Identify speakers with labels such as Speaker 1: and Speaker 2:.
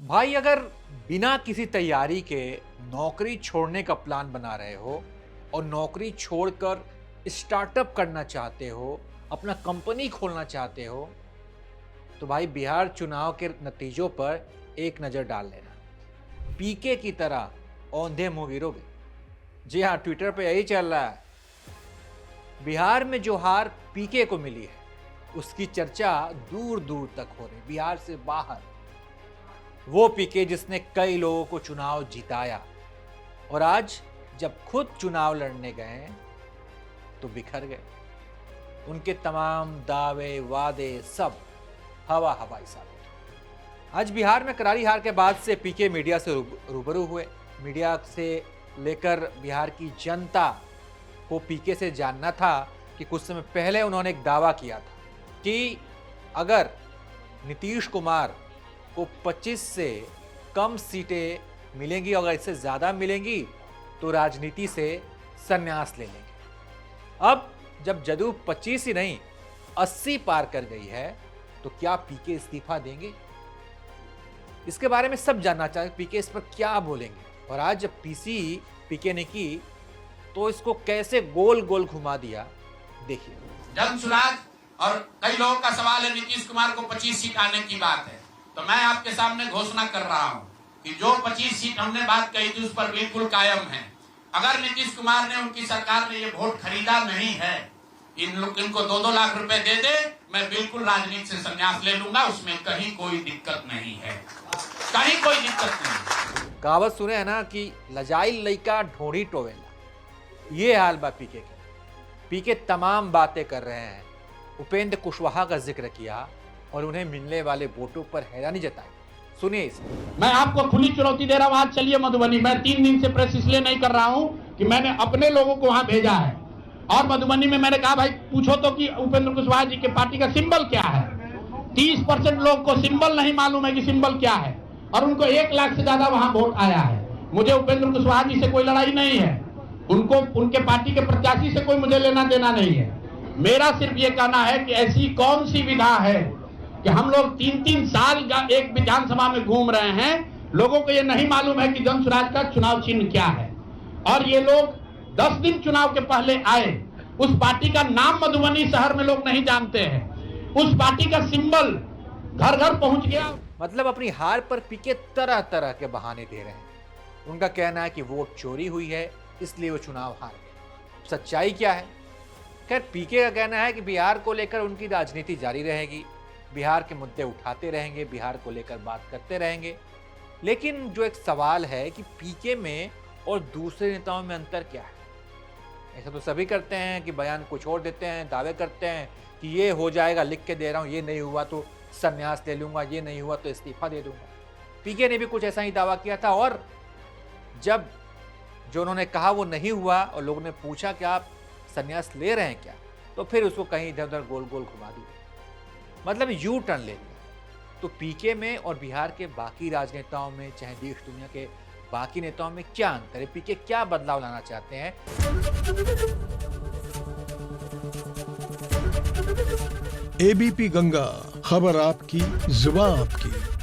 Speaker 1: भाई अगर बिना किसी तैयारी के नौकरी छोड़ने का प्लान बना रहे हो और नौकरी छोड़कर स्टार्टअप करना चाहते हो, अपना कंपनी खोलना चाहते हो, तो भाई बिहार चुनाव के नतीजों पर एक नज़र डाल लेना। पीके की तरह औंधे मुंह गिरोगे। जी हाँ, ट्विटर पे यही चल रहा है। बिहार में जो हार पीके को मिली है उसकी चर्चा दूर दूर तक हो रही, बिहार से बाहर। वो पीके जिसने कई लोगों को चुनाव जिताया और आज जब खुद चुनाव लड़ने गए तो बिखर गए। उनके तमाम दावे वादे सब हवा हवाई साबित हुए। आज बिहार में करारी हार के बाद से पीके मीडिया से रूबरू हुए। मीडिया से लेकर बिहार की जनता को पीके से जानना था कि कुछ समय पहले उन्होंने एक दावा किया था कि अगर नीतीश कुमार को 25 से कम सीटें मिलेंगी, अगर इससे ज़्यादा मिलेंगी तो राजनीति से संन्यास ले लेंगे। अब जब जदयू 25 ही नहीं 80 पार कर गई है तो क्या पीके इस्तीफा देंगे? इसके बारे में सब जानना चाहते, पीके इस पर क्या बोलेंगे। और आज जब पीके ने की तो इसको कैसे गोल गोल घुमा दिया, देखिए।
Speaker 2: जन सुराज और कई लोगों का सवाल है, नीतीश कुमार को 25 सीट आने की बात है, तो मैं आपके सामने घोषणा कर रहा हूं कि जो 25 सीट हमने बात कही थी उस पर बिल्कुल कायम है। अगर नीतीश कुमार ने, उनकी सरकार ने ये वोट खरीदा नहीं है, इनको 2-2 लाख रुपए दे दे, मैं बिल्कुल राजनीति से संन्यास ले लूंगा, उसमें कहीं कोई दिक्कत नहीं है, कहीं कोई दिक्कत नहीं।
Speaker 1: कहावत सुने है ना कि लजाइल लइका ढोड़ी टोवेला। ये हाल बा पीके के। पीके तमाम बातें कर रहे हैं। उपेंद्र कुशवाहा का जिक्र किया और उन्हें मिलने वाले वोटों पर हैरानी जताई। सुनिए इसे।
Speaker 2: मैं आपको खुली चुनौती दे रहा हूं, आज चलिए मधुबनी। मैं 3 दिन से प्रेस इसलिए नहीं कर रहा हूं कि मैंने अपने लोगों को वहां भेजा है और मधुबनी में मैंने कहा भाई पूछो तो कि उपेंद्र कुशवाहा जी के पार्टी का सिंबल क्या है। 30% लोग को सिंबल नहीं मालूम है कि सिंबल क्या है और उनको 1 लाख से ज्यादा वहां वोट आया है। मुझे उपेंद्र कुशवाहा जी से कोई लड़ाई नहीं है, उनको, उनके पार्टी के प्रत्याशी से कोई मुझे लेना देना नहीं है। मेरा सिर्फ ये कहना है कि ऐसी कौन सी विधा है कि हम लोग 3-3 साल एक विधानसभा में घूम रहे हैं, लोगों को ये नहीं मालूम है कि जन स्वराज का चुनाव चिन्ह क्या है। और ये लोग 10 दिन चुनाव के पहले आए, उस पार्टी का नाम मधुबनी शहर में लोग नहीं जानते हैं, उस पार्टी का सिंबल घर घर पहुंच गया।
Speaker 1: मतलब अपनी हार पर पीके तरह तरह के बहाने दे रहे हैं। उनका कहना है कि वोट चोरी हुई है इसलिए वो चुनाव हार गए। सच्चाई क्या है? खैर, पीके का कहना है कि बिहार को लेकर उनकी राजनीति जारी रहेगी, बिहार के मुद्दे उठाते रहेंगे, बिहार को लेकर बात करते रहेंगे। लेकिन जो एक सवाल है कि पीके में और दूसरे नेताओं में अंतर क्या है? ऐसा तो सभी करते हैं कि बयान कुछ और देते हैं, दावे करते हैं कि ये हो जाएगा, लिख के दे रहा हूँ, ये नहीं हुआ तो संन्यास ले लूंगा, ये नहीं हुआ तो इस्तीफा दे दूंगा। पीके ने भी कुछ ऐसा ही दावा किया था और जब जो उन्होंने कहा वो नहीं हुआ और लोगों ने पूछा कि आप संन्यास ले रहे हैं क्या, तो फिर उसको कहीं इधर उधर गोल गोल घुमा दिया, मतलब यू टर्न ले लिया। तो पीके में और बिहार के बाकी राजनेताओं में, चाहे देश दुनिया के बाकी नेताओं में क्या अंतर है? पीके क्या बदलाव लाना चाहते हैं?
Speaker 3: एबीपी गंगा, खबर आपकी, जुबान आपकी।